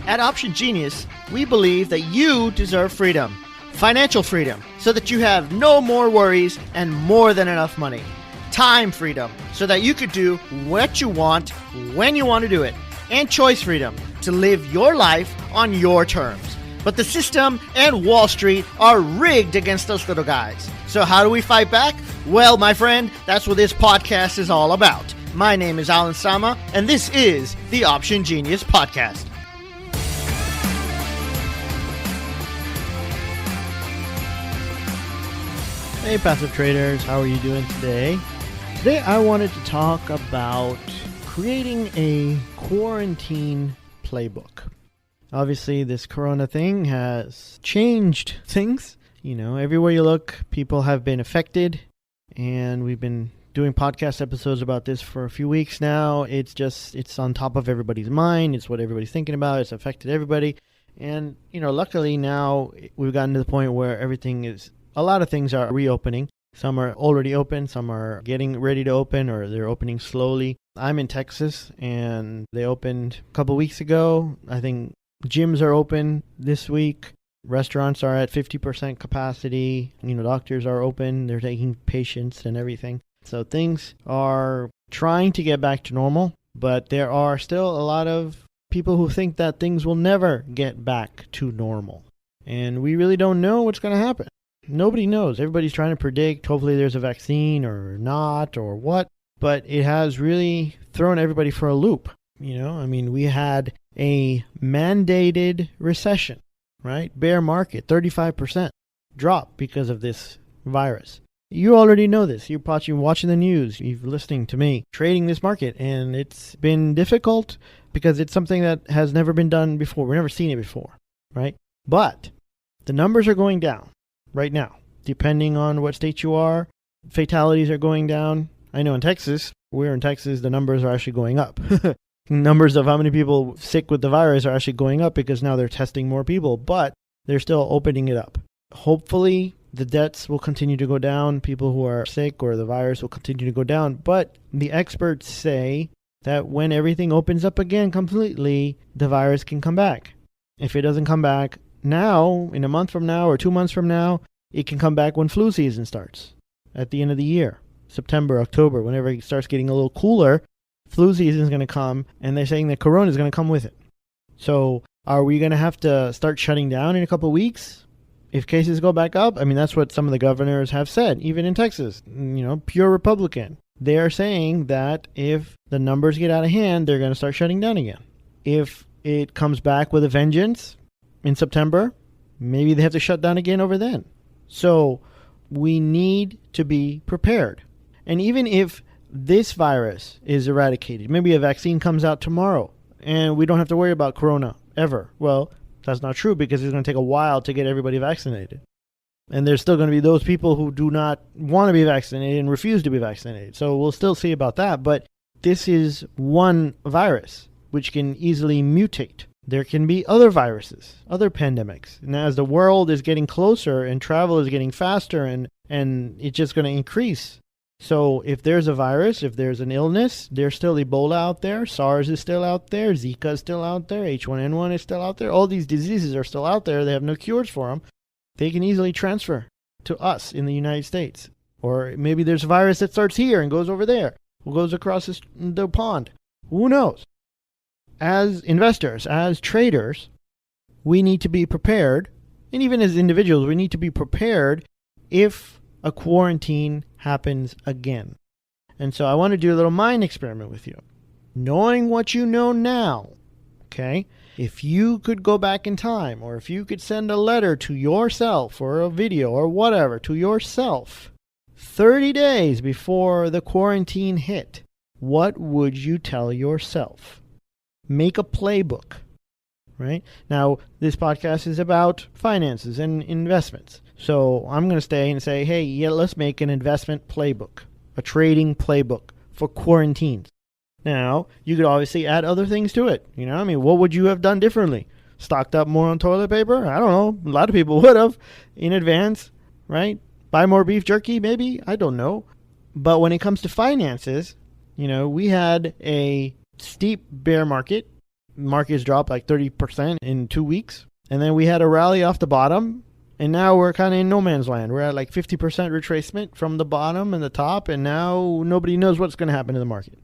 At Option Genius, we believe that you deserve freedom, financial freedom, so that you have no more worries and more than enough money. Time freedom, so that you could do what you want, when you want to do it. And choice freedom, to live your life on your terms. But the system and Wall Street are rigged against those little guys. So how do we fight back? Well, my friend, that's what this podcast is all about. My name is Alan Sama, and this is the Option Genius Podcast. Hey, passive traders, how are you doing today? Today I wanted to talk about creating a quarantine playbook. Obviously, this corona thing has changed things. You know, everywhere you look, people have been affected, and we've been doing podcast episodes about this for a few weeks now. It's on top of everybody's mind. It's what everybody's thinking about. It's affected everybody. And, you know, luckily now we've gotten to the point where a lot of things are reopening. Some are already open, some are getting ready to open, or they're opening slowly. I'm in Texas, and they opened a couple weeks ago. I think gyms are open this week. Restaurants are at 50% capacity. You know, doctors are open. They're taking patients and everything. So things are trying to get back to normal, but there are still a lot of people who think that things will never get back to normal. And we really don't know what's going to happen. Nobody knows. Everybody's trying to predict. Hopefully there's a vaccine or not or what. But it has really thrown everybody for a loop. You know, I mean, we had a mandated recession, right? Bear market, 35% drop because of this virus. You already know this. You're watching the news. You're listening to me trading this market. And it's been difficult because it's something that has never been done before. We've never seen it before, right? But the numbers are going down. Right now, depending on what state you are, fatalities are going down. I know in Texas, we're in Texas, the numbers are actually going up. Numbers of how many people sick with the virus are actually going up because now they're testing more people, but they're still opening it up. Hopefully, the deaths will continue to go down. People who are sick or the virus will continue to go down. But the experts say that when everything opens up again completely, the virus can come back. If it doesn't come back now, in a month from now or 2 months from now, it can come back when flu season starts at the end of the year. September, October, whenever it starts getting a little cooler, flu season is going to come, and they're saying that corona is going to come with it. So are we going to have to start shutting down in a couple of weeks if cases go back up? I mean, that's what some of the governors have said, even in Texas, you know, pure Republican. They are saying that if the numbers get out of hand, they're going to start shutting down again. If it comes back with a vengeance in September, maybe they have to shut down again over then. So we need to be prepared. And even if this virus is eradicated, maybe a vaccine comes out tomorrow and we don't have to worry about corona ever. Well, that's not true because it's going to take a while to get everybody vaccinated. And there's still going to be those people who do not want to be vaccinated and refuse to be vaccinated. So we'll still see about that. But this is one virus which can easily mutate. There can be other viruses, other pandemics. And as the world is getting closer and travel is getting faster and it's just going to increase. So if there's a virus, if there's an illness, there's still Ebola out there. SARS is still out there. Zika is still out there. H1N1 is still out there. All these diseases are still out there. They have no cures for them. They can easily transfer to us in the United States. Or maybe there's a virus that starts here and goes over there, or goes across the pond. Who knows? As investors, as traders, we need to be prepared. And even as individuals, we need to be prepared if a quarantine happens again. And so I want to do a little mind experiment with you. Knowing what you know now, okay? If you could go back in time, or if you could send a letter to yourself, or a video, or whatever, to yourself, 30 days before the quarantine hit, what would you tell yourself? Make a playbook, right? Now, this podcast is about finances and investments. So I'm going to stay and say, hey, yeah, let's make an investment playbook, a trading playbook for quarantines. Now, you could obviously add other things to it. You know, I mean, what would you have done differently? Stocked up more on toilet paper? I don't know. A lot of people would have in advance, right? Buy more beef jerky, maybe? I don't know. But when it comes to finances, you know, we had a steep bear market markets dropped like 30% in 2 weeks. And then we had a rally off the bottom. And now we're kind of in no man's land. We're at like 50% retracement from the bottom and the top. And now nobody knows what's going to happen to the market.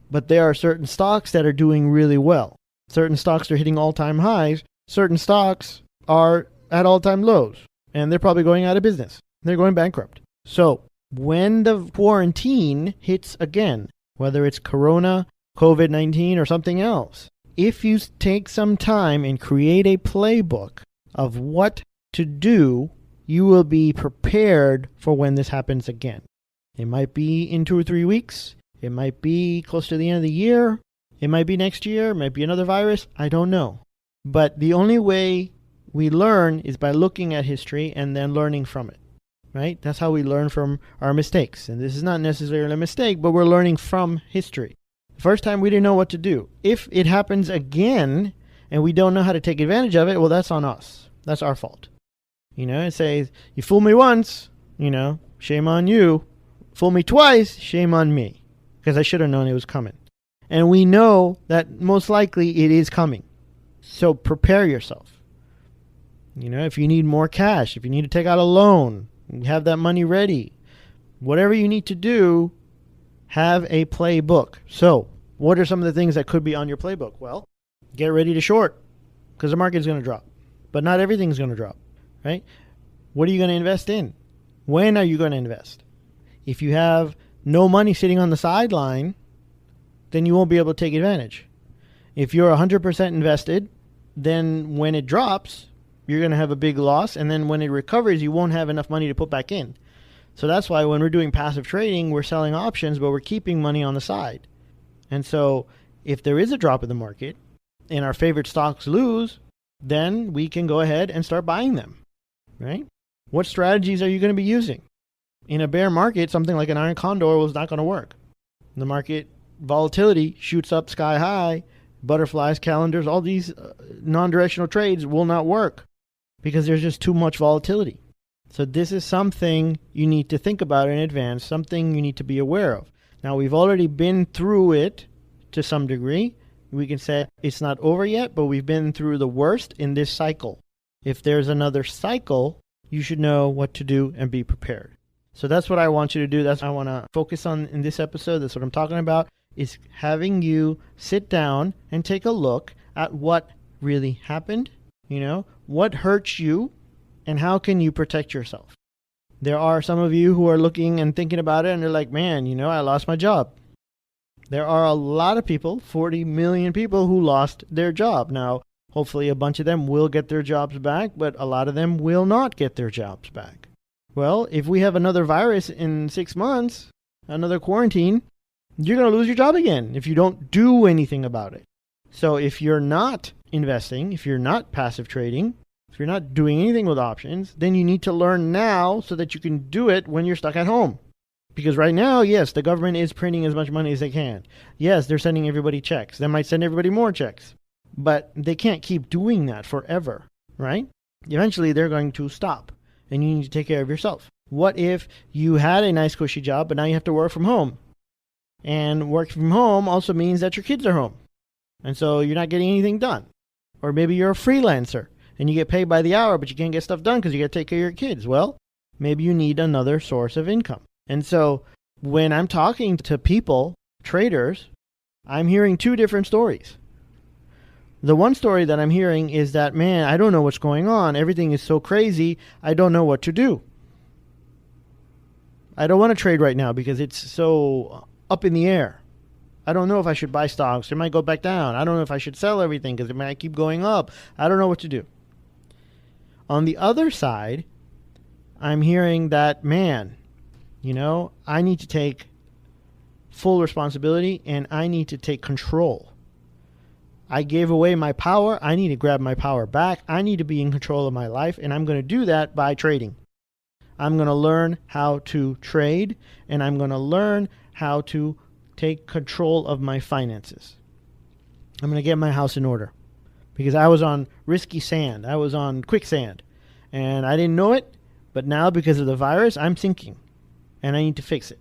But there are certain stocks that are doing really well. Certain stocks are hitting all-time highs. Certain stocks are at all-time lows. And they're probably going out of business. They're going bankrupt. So when the quarantine hits again, whether it's Corona, COVID-19, or something else, if you take some time and create a playbook of what to do, you will be prepared for when this happens again. It might be in 2 or 3 weeks. It might be close to the end of the year. It might be next year. It might be another virus. I don't know. But the only way we learn is by looking at history and then learning from it, right? That's how we learn from our mistakes. And this is not necessarily a mistake, but we're learning from history. The first time we didn't know what to do. If it happens again and we don't know how to take advantage of it, well, that's on us. That's our fault. It says, you fool me once, shame on you. Fool me twice, shame on me. Because I should have known it was coming. And we know that most likely it is coming. So prepare yourself. If you need more cash, if you need to take out a loan, you have that money ready. Whatever you need to do, have a playbook. So what are some of the things that could be on your playbook? Well, get ready to short because the market is going to drop. But not everything's going to drop. Right? What are you going to invest in? When are you going to invest? If you have no money sitting on the sideline, then you won't be able to take advantage. If you're 100% invested, then when it drops, you're going to have a big loss. And then when it recovers, you won't have enough money to put back in. So that's why when we're doing passive trading, we're selling options, but we're keeping money on the side. And so if there is a drop in the market and our favorite stocks lose, then we can go ahead and start buying them. Right? What strategies are you going to be using? In a bear market, something like an iron condor was not going to work. The market volatility shoots up sky high. Butterflies, calendars, all these non-directional trades will not work because there's just too much volatility. So this is something you need to think about in advance, something you need to be aware of. Now, we've already been through it to some degree. We can say it's not over yet, but we've been through the worst in this cycle. If there's another cycle, you should know what to do and be prepared. So that's what I want you to do. That's what I want to focus on in this episode. That's what I'm talking about, is having you sit down and take a look at what really happened, what hurts you, and how can you protect yourself. There are some of you who are looking and thinking about it, and they're like, man, I lost my job. There are a lot of people, 40 million people, who lost their job. Now, hopefully a bunch of them will get their jobs back, but a lot of them will not get their jobs back. Well, if we have another virus in 6 months, another quarantine, you're going to lose your job again if you don't do anything about it. So if you're not investing, if you're not passive trading, if you're not doing anything with options, then you need to learn now so that you can do it when you're stuck at home. Because right now, yes, the government is printing as much money as they can. Yes, they're sending everybody checks. They might send everybody more checks. But they can't keep doing that forever, right? Eventually, they're going to stop, and you need to take care of yourself. What if you had a nice, cushy job, but now you have to work from home? And work from home also means that your kids are home. And so you're not getting anything done. Or maybe you're a freelancer, and you get paid by the hour, but you can't get stuff done because you got to take care of your kids. Well, maybe you need another source of income. And so when I'm talking to people, traders, I'm hearing two different stories. The one story that I'm hearing is that, man, I don't know what's going on. Everything is so crazy. I don't know what to do. I don't want to trade right now because it's so up in the air. I don't know if I should buy stocks. It might go back down. I don't know if I should sell everything because it might keep going up. I don't know what to do. On the other side, I'm hearing that, man, I need to take full responsibility and I need to take control. I gave away my power. I need to grab my power back. I need to be in control of my life, and I'm going to do that by trading. I'm going to learn how to trade, and I'm going to learn how to take control of my finances. I'm going to get my house in order because I was on risky sand. I was on quicksand, and I didn't know it, but now because of the virus, I'm sinking, and I need to fix it.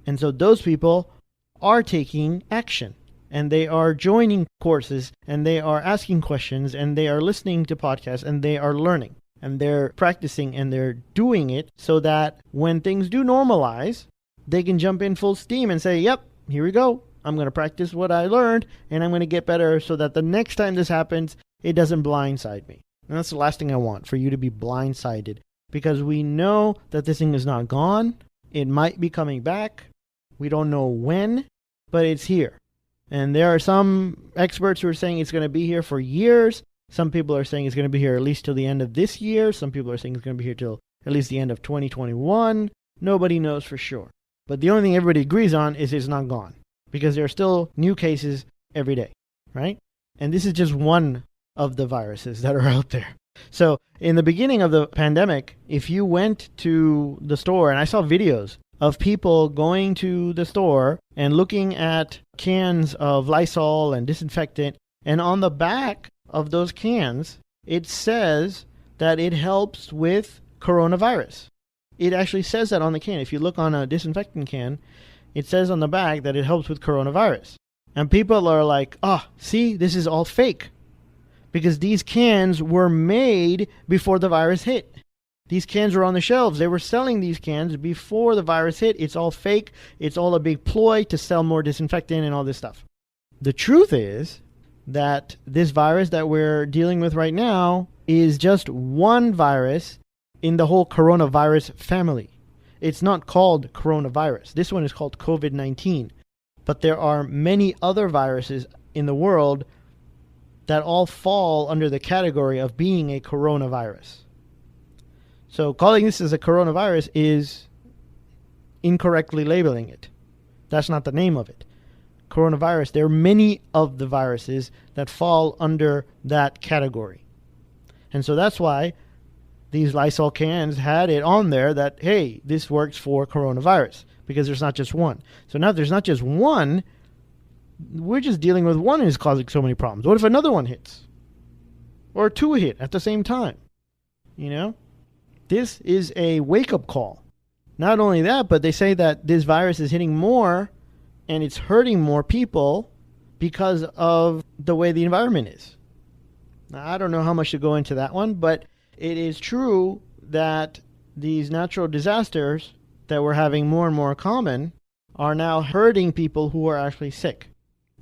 And so those people are taking action. and they are joining courses, and they are asking questions, and they are listening to podcasts, and they are learning, and they're practicing, and they're doing it so that when things do normalize, they can jump in full steam and say, yep, here we go. I'm going to practice what I learned, and I'm going to get better so that the next time this happens, it doesn't blindside me. And that's the last thing I want, for you to be blindsided, because we know that this thing is not gone. It might be coming back. We don't know when, but it's here. And there are some experts who are saying it's going to be here for years. Some people are saying it's going to be here at least till the end of this year. Some people are saying it's going to be here till at least the end of 2021. Nobody knows for sure. But the only thing everybody agrees on is it's not gone, because there are still new cases every day, right? And this is just one of the viruses that are out there. So in the beginning of the pandemic, if you went to the store, and I saw videos of people going to the store and looking at cans of Lysol and disinfectant, and on the back of those cans, it says that it helps with coronavirus. It actually says that on the can. If you look on a disinfectant can, it says on the back that it helps with coronavirus. And people are like, see, this is all fake. Because these cans were made before the virus hit. These cans were on the shelves. They were selling these cans before the virus hit. It's all fake. It's all a big ploy to sell more disinfectant and all this stuff. The truth is that this virus that we're dealing with right now is just one virus in the whole coronavirus family. It's not called coronavirus. This one is called COVID-19. But there are many other viruses in the world that all fall under the category of being a coronavirus. So calling this as a coronavirus is incorrectly labeling it. That's not the name of it. Coronavirus, there are many of the viruses that fall under that category. And so that's why these Lysol cans had it on there that, hey, this works for coronavirus, because there's not just one. So now there's not just one, we're just dealing with one and it's causing so many problems. What if another one hits? Or two hit at the same time? You know? This is a wake-up call. Not only that, but they say that this virus is hitting more and it's hurting more people because of the way the environment is. Now, I don't know how much to go into that one, but it is true that these natural disasters that we're having more and more common are now hurting people who are actually sick.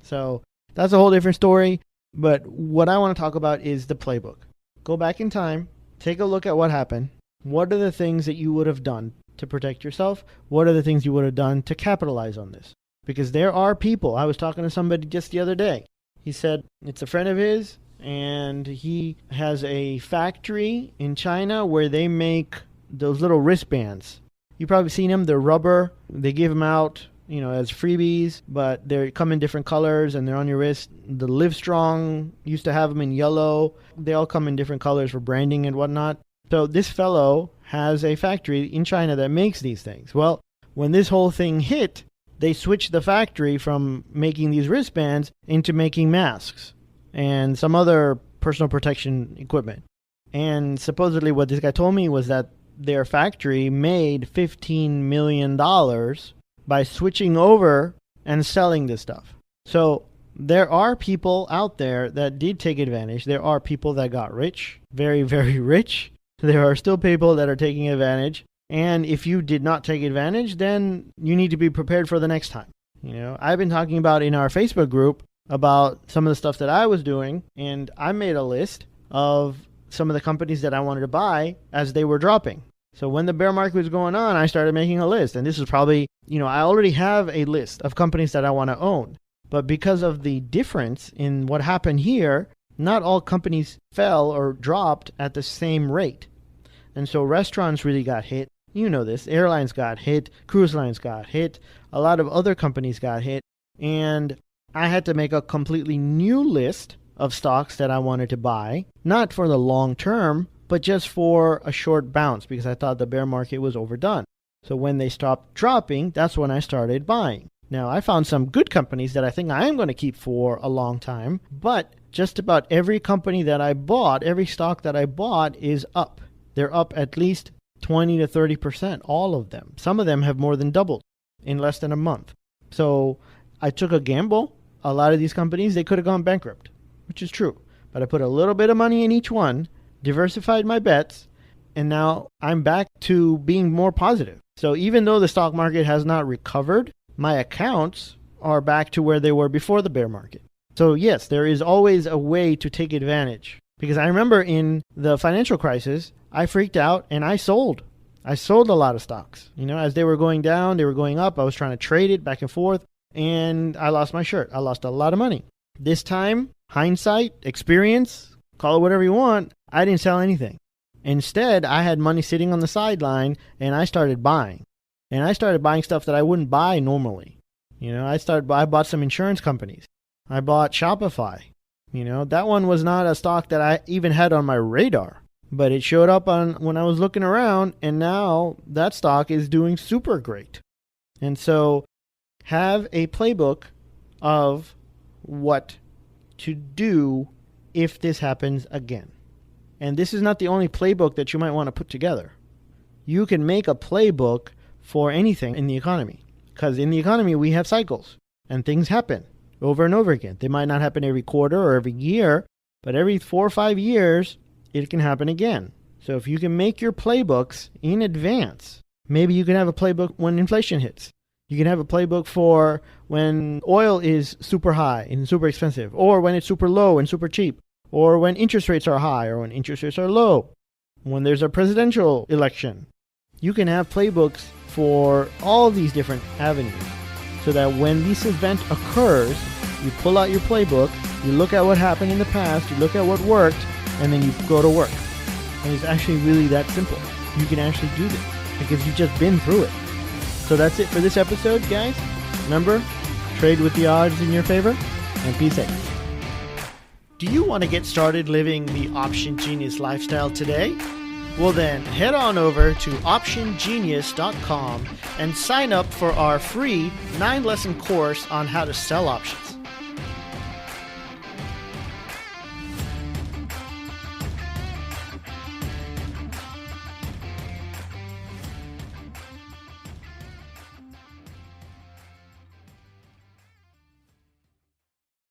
So that's a whole different story. But what I want to talk about is the playbook. Go back in time, take a look at what happened. What are the things that you would have done to protect yourself? What are the things you would have done to capitalize on this? Because there are people. I was talking to somebody just the other day. He said it's a friend of his, and he has a factory in China where they make those little wristbands. You've probably seen them. They're rubber. They give them out, as freebies, but they come in different colors and they're on your wrist. The Livestrong used to have them in yellow. They all come in different colors for branding and whatnot. So this fellow has a factory in China that makes these things. Well, when this whole thing hit, they switched the factory from making these wristbands into making masks and some other personal protection equipment. And supposedly what this guy told me was that their factory made $15 million by switching over and selling this stuff. So there are people out there that did take advantage. There are people that got rich, very, very rich. There are still people that are taking advantage. And if you did not take advantage, then you need to be prepared for the next time. I've been talking about in our Facebook group about some of the stuff that I was doing, and I made a list of some of the companies that I wanted to buy as they were dropping. So when the bear market was going on, I started making a list. And this is probably, I already have a list of companies that I want to own. But because of the difference in what happened here, not all companies fell or dropped at the same rate. And so restaurants really got hit. You know this. Airlines got hit. Cruise lines got hit. A lot of other companies got hit. And I had to make a completely new list of stocks that I wanted to buy. Not for the long term, but just for a short bounce, because I thought the bear market was overdone. So when they stopped dropping, that's when I started buying. Now, I found some good companies that I think I am going to keep for a long time, but just about every company that I bought, every stock that I bought is up. They're up at least 20 to 30%, all of them. Some of them have more than doubled in less than a month. So I took a gamble a lot of these companies, they could have gone bankrupt, which is true. But I put a little bit of money in each one, diversified my bets, and now I'm back to being more positive. So even though the stock market has not recovered, my accounts are back to where they were before the bear market. So yes, there is always a way to take advantage. Because I remember in the financial crisis, I freaked out and I sold. I sold a lot of stocks. As they were going down, they were going up. I was trying to trade it back and forth, and I lost my shirt. I lost a lot of money. This time, hindsight, experience, call it whatever you want, I didn't sell anything. Instead, I had money sitting on the sideline, and I started buying. And I started buying stuff that I wouldn't buy normally. I bought some insurance companies. I bought Shopify. That one was not a stock that I even had on my radar, but it showed up when I was looking around, and now that stock is doing super great. And so have a playbook of what to do if this happens again. And this is not the only playbook that you might want to put together. You can make a playbook for anything in the economy, because in the economy we have cycles and things happen over and over again. They might not happen every quarter or every year, but every 4 or 5 years, it can happen again. So if you can make your playbooks in advance, maybe you can have a playbook when inflation hits. You can have a playbook for when oil is super high and super expensive, or when it's super low and super cheap, or when interest rates are high or when interest rates are low, when there's a presidential election. You can have playbooks for all these different avenues, so that when this event occurs, you pull out your playbook, you look at what happened in the past, you look at what worked, and then you go to work. And it's actually really that simple. You can actually do this because you've just been through it. So that's it for this episode, guys. Remember, trade with the odds in your favor, and be safe. Do you want to get started living the Option Genius lifestyle today? Well then, head on over to optiongenius.com and sign up for our free 9-lesson course on how to sell options.